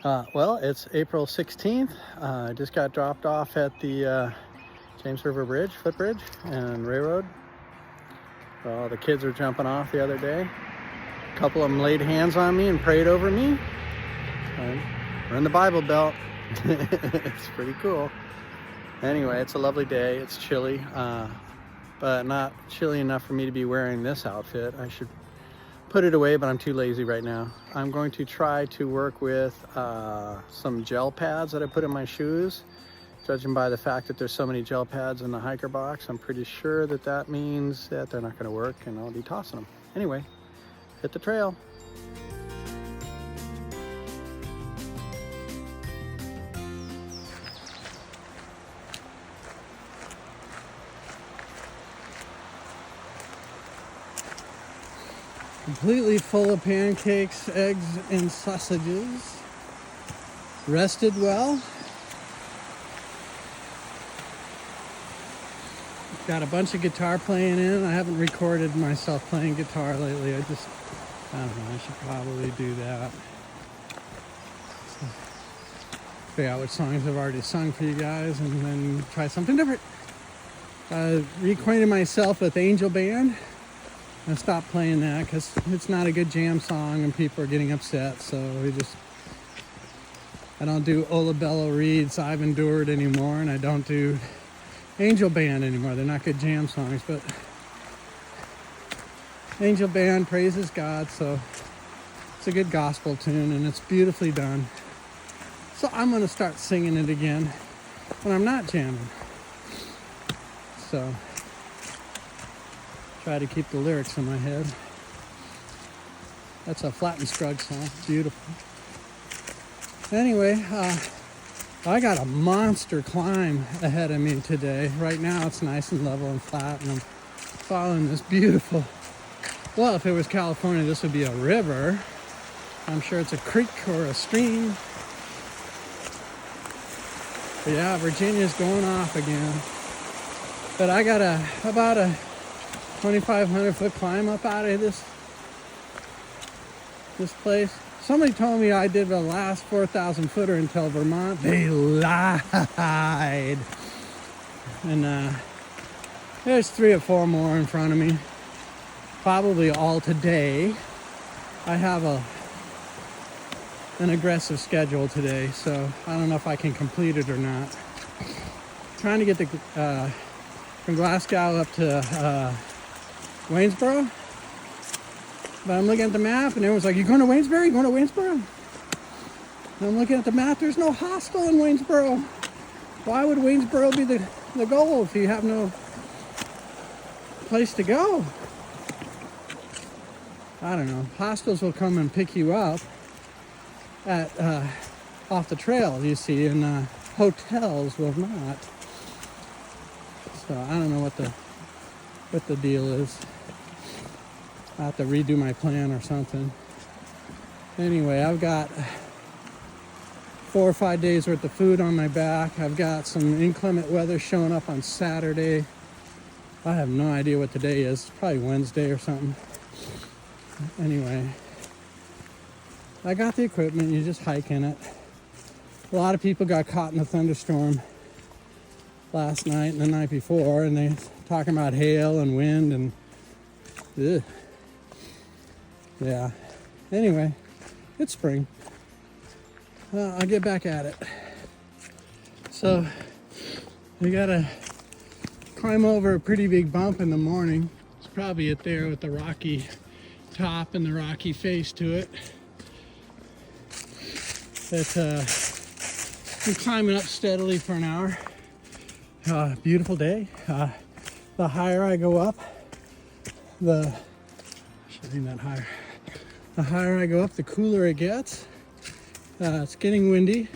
Well, it's April 16th. I just got dropped off at the James River Bridge, footbridge, and railroad. Well, the kids were jumping off the other day. A couple of them laid hands on me and prayed over me. We're in the Bible Belt. It's pretty cool. Anyway, it's a lovely day. It's chilly, but not chilly enough for me to be wearing this outfit. I should put it away, but I'm too lazy right now. I'm going to try to work with some gel pads that I put in my shoes. Judging by the fact that there's so many gel pads in the hiker box, I'm pretty sure that that means that they're not going to work and I'll be tossing them. Anyway, hit the trail. Completely full of pancakes, eggs, and sausages. Rested well. Got a bunch of guitar playing in. I haven't recorded myself playing guitar lately. I don't know, I should probably do that. So, figure out which songs I've already sung for you guys and then try something different. Reacquainted myself with Angel Band. I stopped playing that because it's not a good jam song and people are getting upset. So I don't do Ola Bella Reed's I've Endured anymore, and I don't do Angel Band anymore. They're not good jam songs, but Angel Band praises God, so it's a good gospel tune and it's beautifully done. So I'm going to start singing it again when I'm not jamming. So try to keep the lyrics in my head. That's a Flatt and Scruggs song. Beautiful. Anyway, I got a monster climb ahead of me today. Right now it's nice and level and flat, and I'm following this beautiful, well, if it was California, this would be a river. I'm sure it's a creek or a stream. But yeah, Virginia's going off again. But I got about a 2,500 foot climb up out of this place. Somebody told me I did the last 4,000 footer until Vermont. They lied. And there's 3 or 4 more in front of me. Probably all today. I have an aggressive schedule today, so I don't know if I can complete it or not. Trying to get from Glasgow up to Waynesboro. But I'm looking at the map and everyone's like, you going to Waynesboro? You going to Waynesboro? And I'm looking at the map, there's no hostel in Waynesboro. Why would Waynesboro be the goal if you have no place to go? I don't know. Hostels will come and pick you up at off the trail, you see, and hotels will not. So I don't know what the deal is. I have to redo my plan or something. Anyway, I've got 4 or 5 days worth of food on my back. I've got some inclement weather showing up on Saturday. I have no idea what today is. It's probably Wednesday or something. Anyway, I got the equipment. You just hike in it. A lot of people got caught in a thunderstorm last night and the night before, and they're talking about hail and wind and ugh. Yeah. Anyway, it's spring. I'll get back at it. So, we gotta climb over a pretty big bump in the morning. It's probably it there with the rocky top and the rocky face to it. But I'm climbing up steadily for an hour. Beautiful day. The higher I go up, the higher I go up, the cooler it gets. It's getting windy.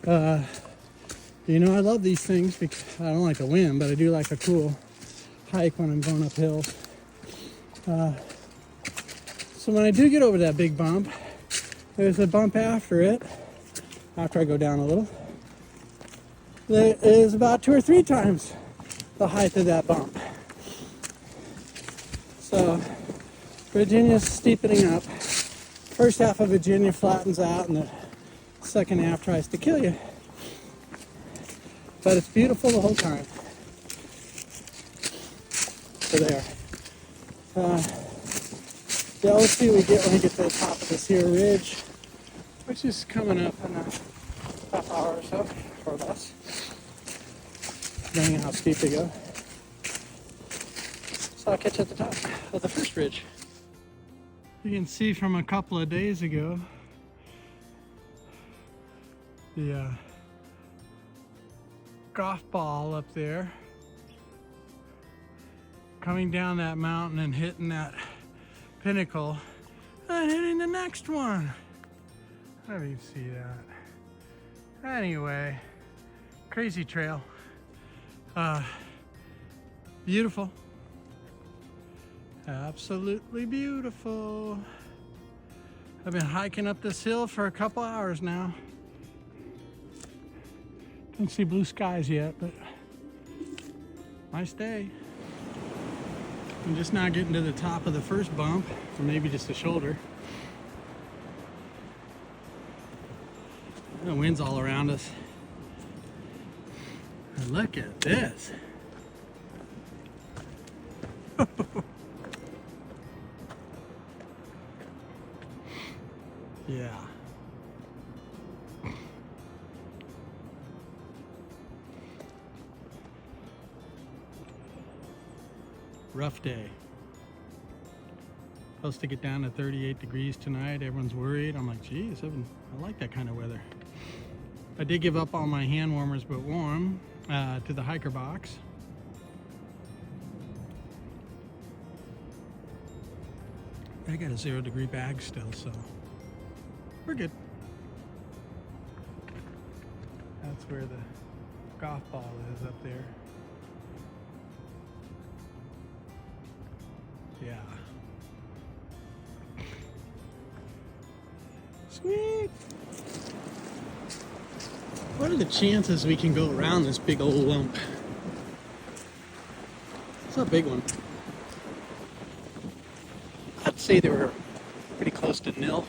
You know, I love these things because I don't like the wind, but I do like a cool hike when I'm going up hills. So when I do get over that big bump, there's a bump after it, after I go down a little. That is about 2 or 3 times the height of that bump. So Virginia's steepening up. First half of Virginia flattens out and the second half tries to kill you. But it's beautiful the whole time. So there. Yeah, let's see what we get when we get to the top of this here ridge, which is coming up in a half hour or so, or less, depending on how steep they go. So I'll catch you at the top of the first ridge. You can see from a couple of days ago, the golf ball up there coming down that mountain and hitting that pinnacle and hitting the next one. I don't even see that. Anyway, crazy trail. Beautiful. Absolutely beautiful. I've been hiking up this hill for a couple hours now. Don't see blue skies yet, but nice day. I'm just now getting to the top of the first bump, or maybe just the shoulder. The wind's all around us. And look at this. Yeah. Rough day. Supposed to get down to 38 degrees tonight. Everyone's worried. I'm like, geez, I like that kind of weather. I did give up all my hand warmers but warm to the hiker box. I got a 0-degree bag still, so we're good. That's where the golf ball is up there. Yeah. Sweet. What are the chances we can go around this big old lump? It's a big one. I'd say they were pretty close to nil.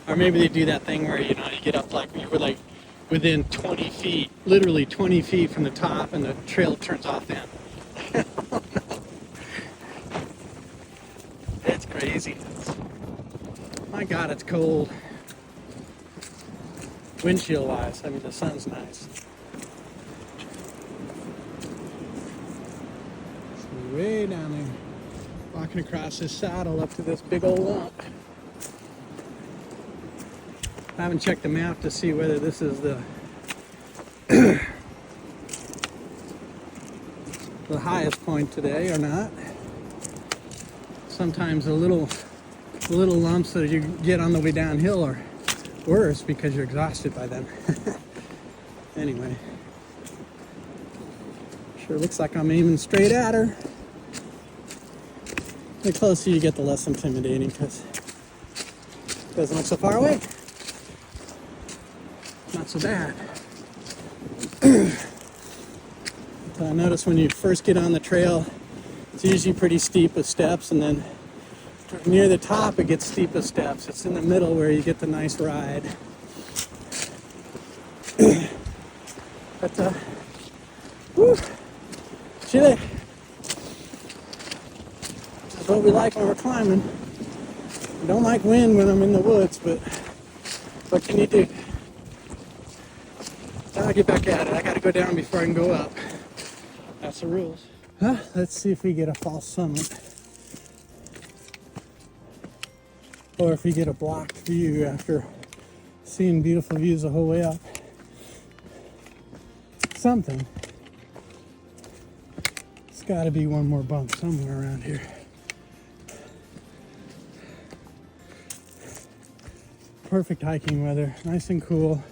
Or maybe they do that thing where, you know, you get up like we were like within 20 feet, literally 20 feet from the top, and the trail turns off then. It's crazy. My God, it's cold. Windshield wise, I mean, the sun's nice. So way down there, walking across this saddle up to this big old lump. I haven't checked the map to see whether this is the the highest point today or not. Sometimes the little lumps that you get on the way downhill are worse because you're exhausted by them. Anyway, sure looks like I'm aiming straight at her. The closer you get, the less intimidating because it doesn't look so far away. Not so bad. I notice when you first get on the trail, it's usually pretty steep with steps, and then near the top it gets steep with steps. It's in the middle where you get the nice ride. But whew, chilly. That's what we like when we're climbing. I don't like wind when I'm in the woods, but what can you do? I'll get back at it. I gotta go down before I can go up. That's the rules. Let's see if we get a false summit. Or if we get a blocked view after seeing beautiful views the whole way up. Something. There's gotta be one more bump somewhere around here. Perfect hiking weather, nice and cool.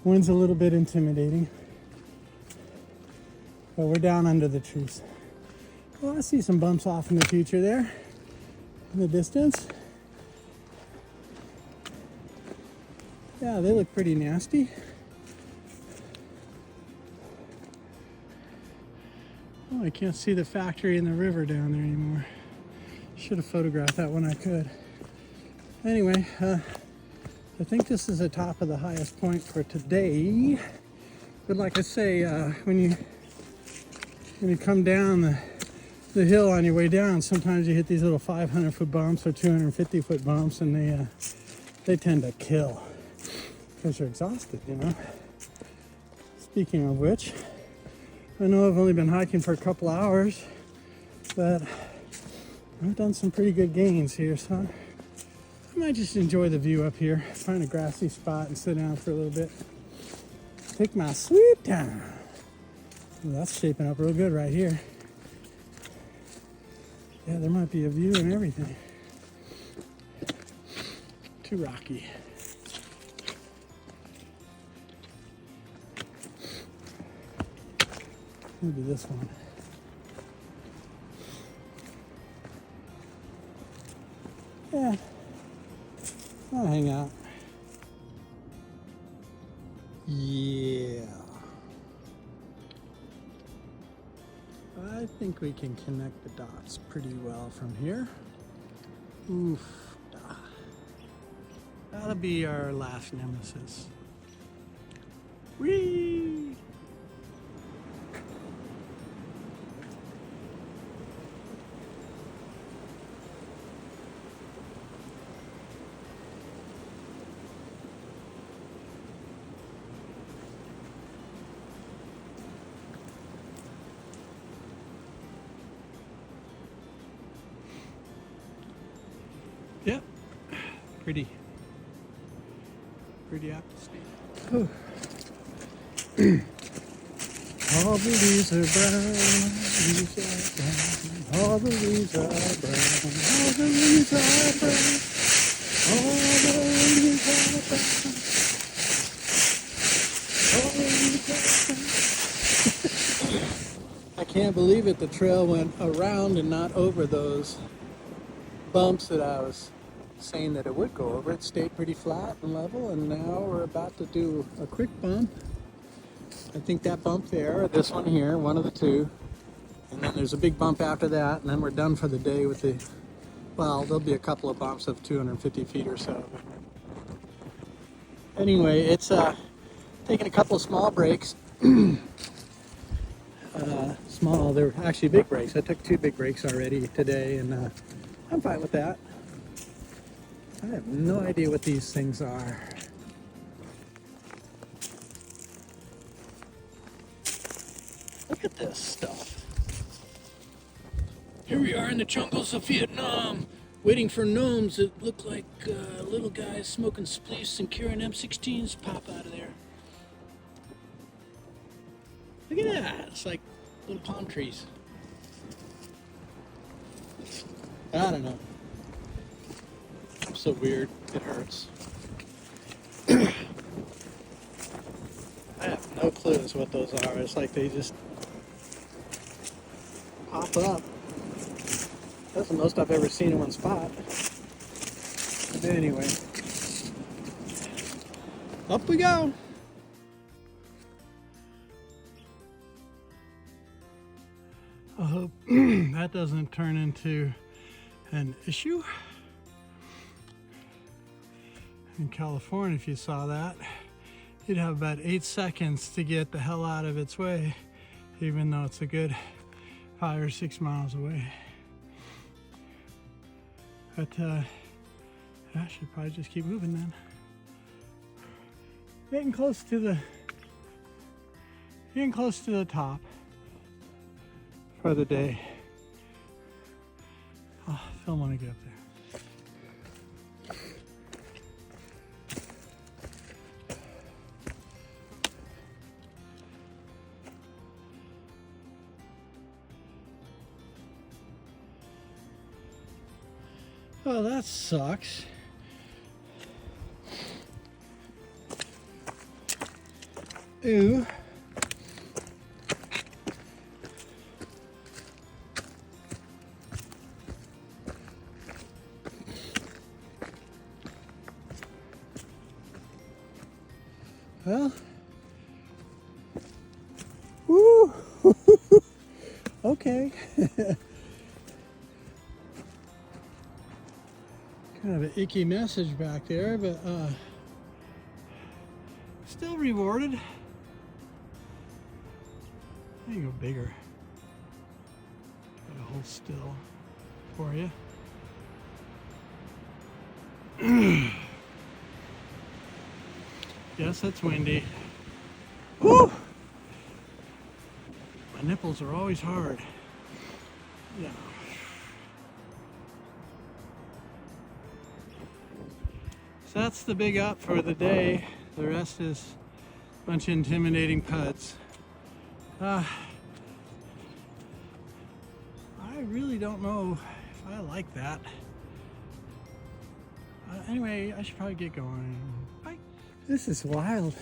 Wind's a little bit intimidating, but we're down under the trees. Well, I see some bumps off in the future there, in the distance. Yeah, they look pretty nasty. Oh, I can't see the factory and the river down there anymore. Should have photographed that when I could. Anyway, I think this is the top of the highest point for today. But like I say, when you come down the hill on your way down, sometimes you hit these little 500-foot bumps or 250-foot bumps, and they tend to kill because you're exhausted, you know. Speaking of which, I know I've only been hiking for a couple hours, but I've done some pretty good gains here, so I might just enjoy the view up here, find a grassy spot and sit down for a little bit. Take my sweet time. Well, that's shaping up real good right here. Yeah, there might be a view and everything. Too rocky. Maybe this one. Yeah, I'll hang out. Yeah. I think we can connect the dots pretty well from here. Oof. That'll be our last nemesis. Whee! Yep, pretty apt to see. All the leaves are brown, leaves are brown, all the leaves are brown, all the leaves are brown, all the leaves are brown, all the leaves are brown. I can't believe it, the trail went around and not over those bumps that I was saying that it would go over. It stayed pretty flat and level, and now we're about to do a quick bump. I think that bump there, or this one here, one of the two, and then there's a big bump after that, and then we're done for the day with the, well, there'll be a couple of bumps of 250 feet or so. Anyway, it's taking a couple of small breaks. Small, they're actually big breaks. I took 2 big breaks already today, and I'm fine with that. I have no idea what these things are. Look at this stuff. Here we are in the jungles of Vietnam, waiting for gnomes that look like little guys smoking spleefs and carrying M16s pop out of there. Look at that. It's like little palm trees. I don't know. So weird, it hurts. I have no clue as what those are. It's like they just pop up. That's the most I've ever seen in one spot. But anyway, up we go. I hope that doesn't turn into an issue. In California, if you saw that, you'd have about 8 seconds to get the hell out of its way, even though it's a good 5 or 6 miles away. But I should probably just keep moving then. Getting close to the top for the day. Oh, Phil, want to get up there. Oh, that sucks. Ooh. Well. Woo. Okay. Gotta Kind of an icky message back there, but still rewarded. I can go bigger. Try to hold still for you. Yes, it's windy. Woo! My nipples are always hard. Yeah. So that's the big up for the day. The rest is a bunch of intimidating puds. I really don't know if I like that. Anyway, I should probably get going. Bye. This is wild.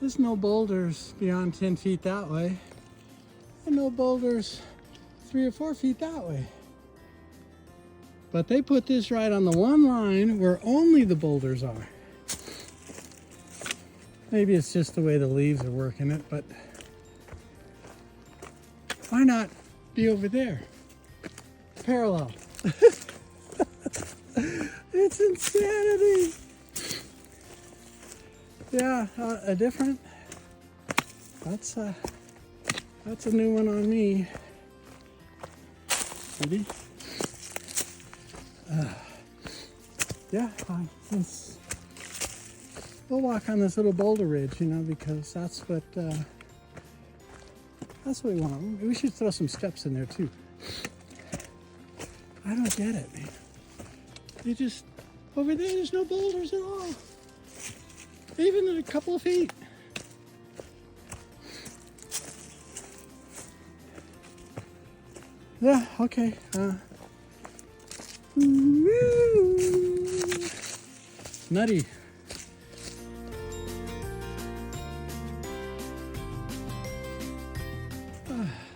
There's no boulders beyond 10 feet that way, and no boulders 3 or 4 feet that way. But they put this right on the one line where only the boulders are. Maybe it's just the way the leaves are working it, but why not be over there? Parallel. It's insanity. Yeah, a different. That's a new one on me. Maybe. Yeah, we'll walk on this little boulder ridge, you know, because that's what we want. We should throw some steps in there too. I don't get it, man. They just over there's no boulders at all. Even at a couple of feet. Yeah, okay. Nutty.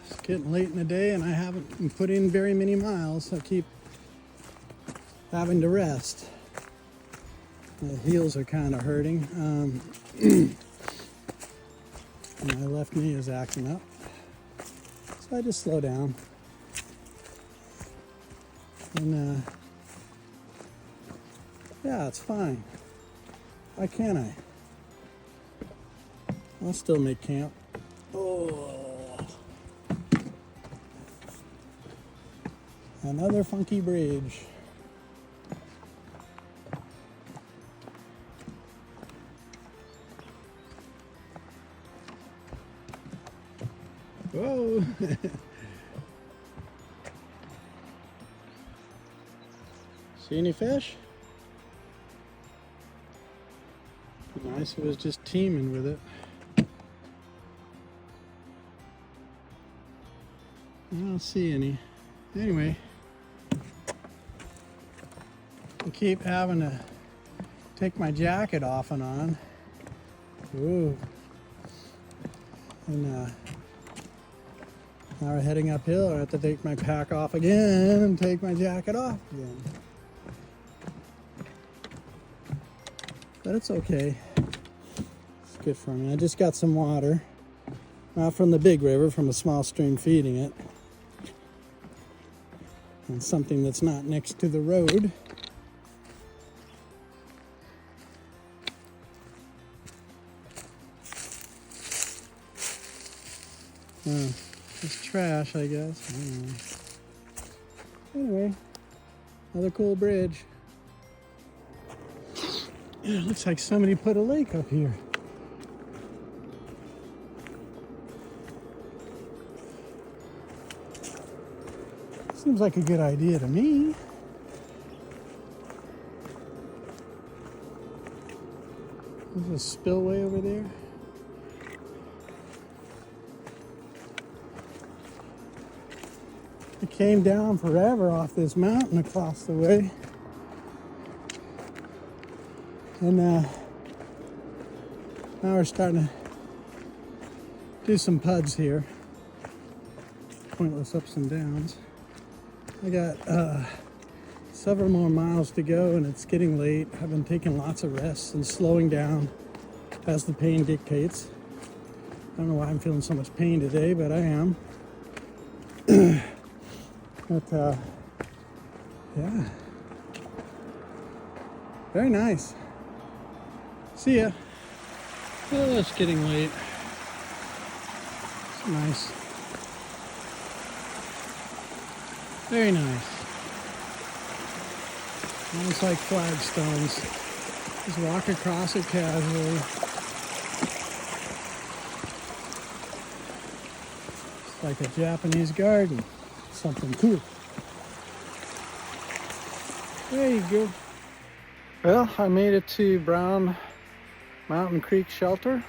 It's getting late in the day and I haven't put in very many miles, so I keep having to rest. My heels are kind of hurting. My left knee is acting up. So I just slow down. And yeah, it's fine. Why can't I? I'll still make camp. Oh. Another funky bridge. Whoa! See any fish? Nice, it was just teeming with it. I don't see any. Anyway, I keep having to take my jacket off and on. Ooh. And now we're heading uphill. I have to take my pack off again and take my jacket off again. But it's okay. It's good for me. I just got some water. Not from the big river, from a small stream feeding it. And something that's not next to the road. It's trash, I guess. I don't know. Anyway, another cool bridge. Yeah, it looks like somebody put a lake up here. Seems like a good idea to me. There's a spillway over there. It came down forever off this mountain across the way. And now we're starting to do some puds here. Pointless ups and downs. I got several more miles to go and it's getting late. I've been taking lots of rests and slowing down as the pain dictates. I don't know why I'm feeling so much pain today, but I am. But Yeah. Very nice. See ya. Oh, it's getting late. It's nice. Very nice. Almost like flagstones. Just walk across it casually. It's like a Japanese garden. Something cool. There you go. Well, I made it to Brown Mountain Creek Shelter.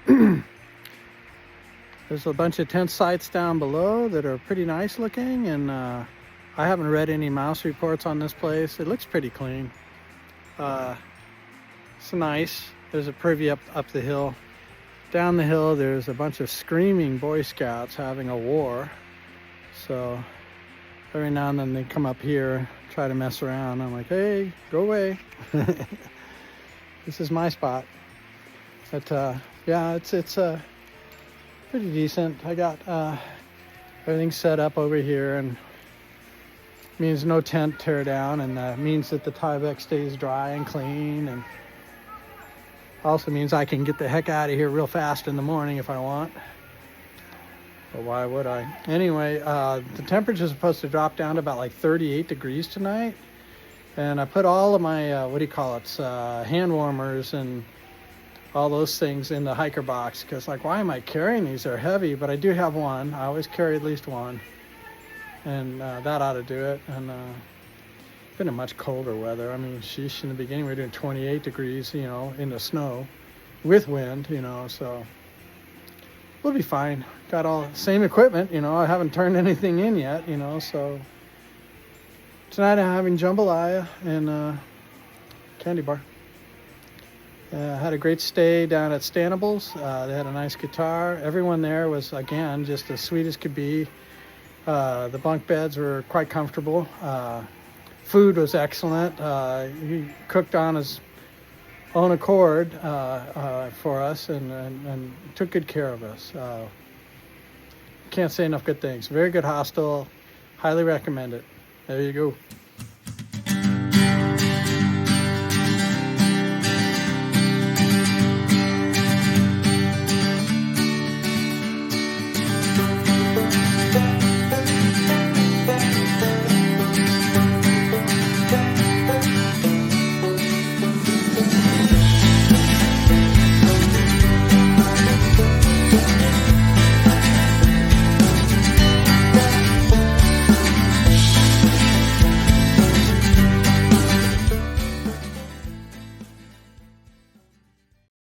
There's a bunch of tent sites down below that are pretty nice looking, and I haven't read any mouse reports on this place. It looks pretty clean. It's nice. There's a privy up the hill. Down the hill, there's a bunch of screaming Boy Scouts having a war. So every now and then they come up here, try to mess around. I'm like, hey, go away. This is my spot. But yeah, it's pretty decent. I got everything set up over here, and means no tent tear down, and means that the Tyvek stays dry and clean, and also means I can get the heck out of here real fast in the morning if I want. But why would I? Anyway, the temperature is supposed to drop down to about like 38 degrees tonight, and I put all of my hand warmers and all those things in the hiker box, because like, why am I carrying these? They're heavy, but I do have one. I always carry at least one, and that ought to do it. And been in much colder weather. I mean, sheesh, in the beginning we were doing 28 degrees, you know, in the snow with wind, you know, so we'll be fine. Got all the same equipment, you know. I haven't turned anything in yet, you know, so tonight I'm having jambalaya and candy bar. Had a great stay down at Stanables. They had a nice guitar. Everyone there was, again, just as sweet as could be. The bunk beds were quite comfortable. Food was excellent. He cooked on his own accord for us and took good care of us. Can't say enough good things. Very good hostel. Highly recommend it. There you go.